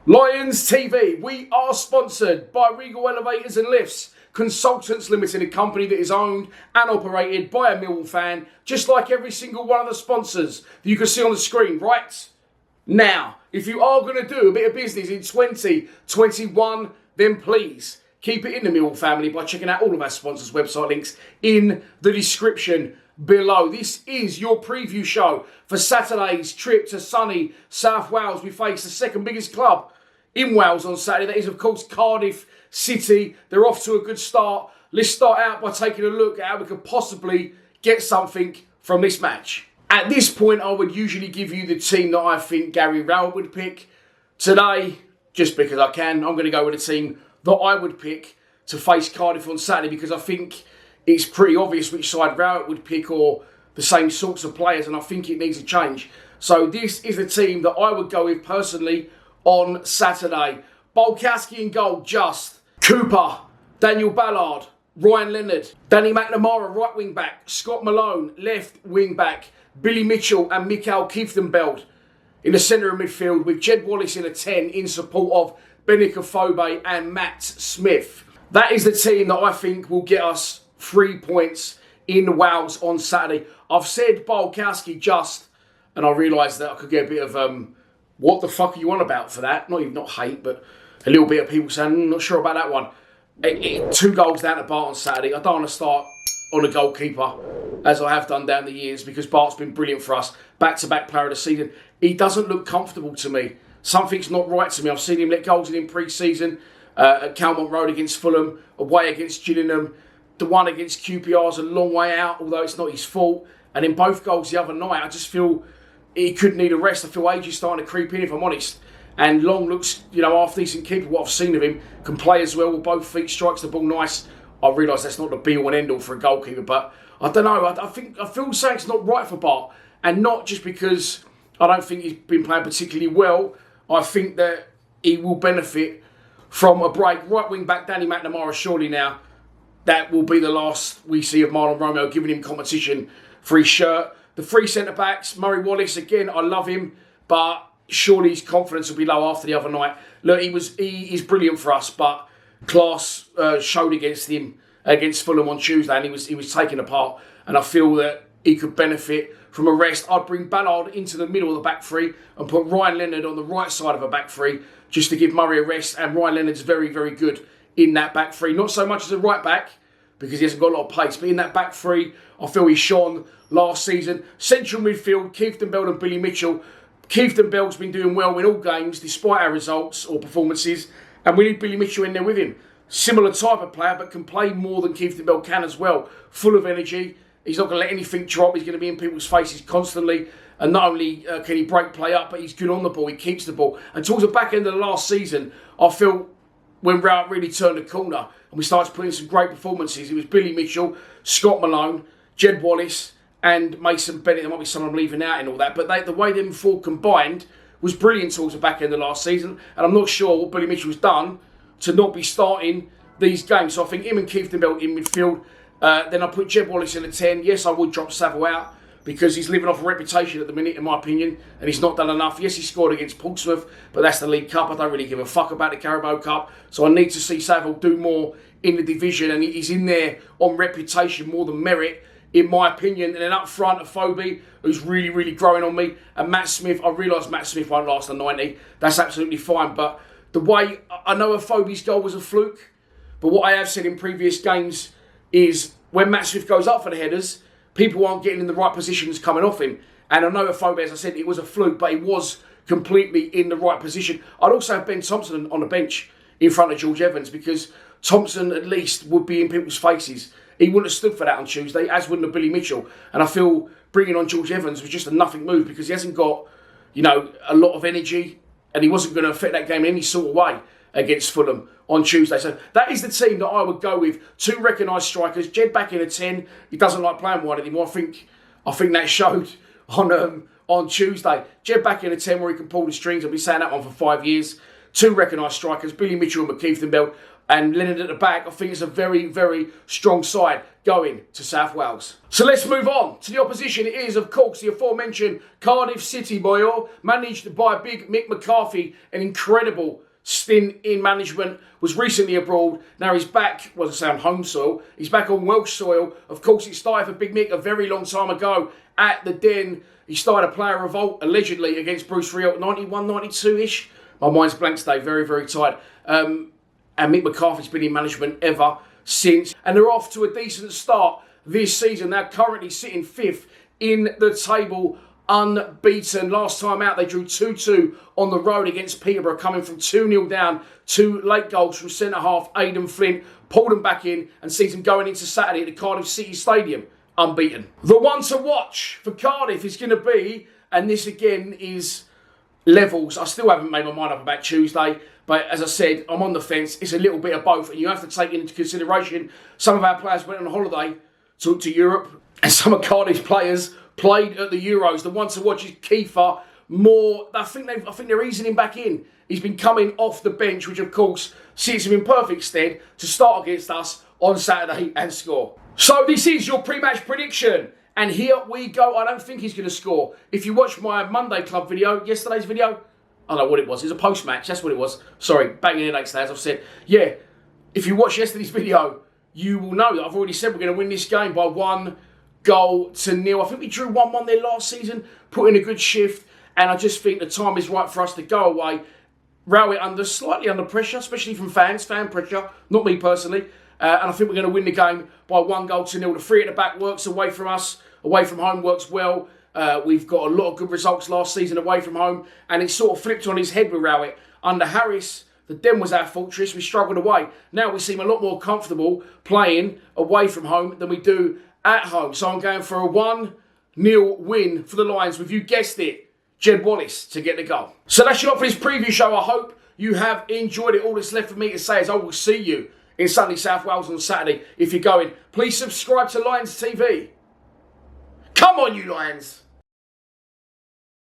Lions TV, we are sponsored by Regal Elevators and Lifts Consultants Limited, a company that is owned and operated by a Millwall fan, just like every single one of the sponsors that you can see on the screen right now. If you are going to do a bit of business in 2021, then please keep it in the Millwall family by checking out all of our sponsors' website links in the description below. This is your preview show for Saturday's trip to sunny South Wales. We face the second biggest club in Wales on Saturday. That is, of course, Cardiff City. They're off to a good start. Let's start out by taking a look at how we could possibly get something from this match. At this point, I would usually give you the team that I think Gary Rowett would pick. Today, just because I can, I'm going to go with a team that I would pick to face Cardiff on Saturday, because I think it's pretty obvious which side Rowett would pick, or the same sorts of players, and I think it needs a change. So this is the team that I would go with personally on Saturday. Bolkowski in goal, Just. Cooper, Daniel Ballard, Ryan Leonard, Danny McNamara, right wing back, Scott Malone, left wing back, Billy Mitchell and Mikael Kieftenbeld in the centre of midfield, with Jed Wallace in a 10 in support of Benica Fobe and Matt Smith. That is the team that I think will get us 3 points in Wales on Saturday. I've said Bolkowski Just, and I realised that I could get a bit of what the fuck are you on about for that? Not hate, but a little bit of people saying, not sure about that one. 2 goals down to Bart on Saturday. I don't want to start on a goalkeeper, as I have done down the years, because Bart's been brilliant for us. Back-to-back player of the season. He doesn't look comfortable to me. Something's not right to me. I've seen him let goals in pre-season, at Calmont Road against Fulham, away against Gillingham. The one against QPR is a long way out, although it's not his fault. And in both goals the other night, I just feel he could need a rest. I feel age is starting to creep in, if I'm honest. And Long looks, half decent keeper. What I've seen of him, can play as well with both feet, strikes the ball nice. I realise that's not the be-all and end-all for a goalkeeper, but I don't know. I feel something's not right for Bart, and not just because I don't think he's been playing particularly well. I think that he will benefit from a break. Right wing back Danny McNamara, surely now that will be the last we see of Marlon Romeo, giving him competition for his shirt. The 3 centre-backs, Murray Wallace, again, I love him, but surely his confidence will be low after the other night. Look, he is brilliant for us, but class showed against him, against Fulham on Tuesday, and he was taken apart, and I feel that he could benefit from a rest. I'd bring Ballard into the middle of the back three and put Ryan Leonard on the right side of a back three, just to give Murray a rest, and Ryan Leonard's very, very good in that back three. Not so much as a right back, because he hasn't got a lot of pace, but in that back three, I feel he shone last season. Central midfield, Kieftenbeld and Billy Mitchell. Kieftenbeld's been doing well in all games, despite our results or performances, and we need Billy Mitchell in there with him. Similar type of player, but can play more than Kieftenbeld can as well. Full of energy. He's not going to let anything drop. He's going to be in people's faces constantly. And not only can he break play up, but he's good on the ball. He keeps the ball. And towards the back end of the last season, I feel when Rowett really turned the corner and we started putting some great performances, it was Billy Mitchell, Scott Malone, Jed Wallace and Mason Bennett. There might be someone I'm leaving out in all that, but the way them 4 combined was brilliant towards the back end of last season, and I'm not sure what Billy Mitchell's done to not be starting these games. So I think him and Kieftenbeld in midfield. Then I put Jed Wallace in a 10. Yes, I would drop Saville out, because he's living off a reputation at the minute, in my opinion, and he's not done enough. Yes, he scored against Portsmouth, but that's the League Cup. I don't really give a fuck about the Carabao Cup, so I need to see Saville do more in the division, and he's in there on reputation more than merit, in my opinion. And then up front, Afobe, who's really, really growing on me, and Matt Smith. I realise Matt Smith won't last the 90. That's absolutely fine, but the way, I know Afobe's goal was a fluke, but what I have said in previous games is when Matt Smith goes up for the headers, people aren't getting in the right positions coming off him. And I know Afobe, as I said, it was a fluke, but he was completely in the right position. I'd also have Ben Thompson on the bench in front of George Evans, because Thompson at least would be in people's faces. He wouldn't have stood for that on Tuesday, as wouldn't have Billy Mitchell. And I feel bringing on George Evans was just a nothing move, because he hasn't got, a lot of energy, and he wasn't going to affect that game in any sort of way against Fulham on Tuesday. So that is the team that I would go with. 2 recognised strikers. Jed back in a 10. He doesn't like playing wide anymore. I think that showed on Tuesday. Jed back in a 10 where he can pull the strings. I've been saying that one for 5 years. 2 recognised strikers, Billy Mitchell and Kieftenbeld. and Leonard at the back, I think it's a very, very strong side going to South Wales. So let's move on to the opposition. It is, of course, the aforementioned Cardiff City boy, managed by big Mick McCarthy, an incredible stint in management, was recently abroad. Now he's back, well, I say on home soil, he's back on Welsh soil. Of course, it started for Big Mick a very long time ago at the Den. He started a player revolt, allegedly, against Bruce Riel, 91, 92-ish. My mind's blank today, very, very tired. And Mick McCarthy's been in management ever since. And they're off to a decent start this season. They're currently sitting 5th in the table, unbeaten. Last time out, they drew 2-2 on the road against Peterborough, coming from 2-0 down. 2 late goals from centre-half Aidan Flint. Pulled them back in and sees them going into Saturday at the Cardiff City Stadium, unbeaten. The one to watch for Cardiff is going to be, and this again is levels. I still haven't made my mind up about Tuesday, but as I said, I'm on the fence. It's a little bit of both, and you have to take into consideration some of our players went on holiday to Europe, and some of Cardiff's players played at the Euros. The one to watch is Kelliher. I think they're easing him back in. He's been coming off the bench, which of course sits him in perfect stead to start against us on Saturday and score. So this is your pre-match prediction. And here we go. I don't think he's going to score. If you watch my Monday Club video, yesterday's video, I don't know what it was. It was a post-match. That's what it was. Sorry, banging headaches there, as I've said. Yeah, if you watch yesterday's video, you will know that I've already said we're going to win this game by 1-0. I think we drew 1-1 there last season, put in a good shift, and I just think the time is right for us to go away. Rowett slightly under pressure, especially from fans, fan pressure, not me personally. And I think we're going to win the game by 1-0. The 3 at the back works away from us. Away from home works well. We've got a lot of good results last season away from home. And it sort of flipped on his head with Rowett. Under Harris, the Den was our fortress. We struggled away. Now we seem a lot more comfortable playing away from home than we do at home. So I'm going for a 1-0 win for the Lions with, you guessed it, Jed Wallace to get the goal. So that's your lot for this preview show. I hope you have enjoyed it. All that's left for me to say is I will see you in sunny South Wales on Saturday. If you're going, please subscribe to Lions TV. Come on, you Lions!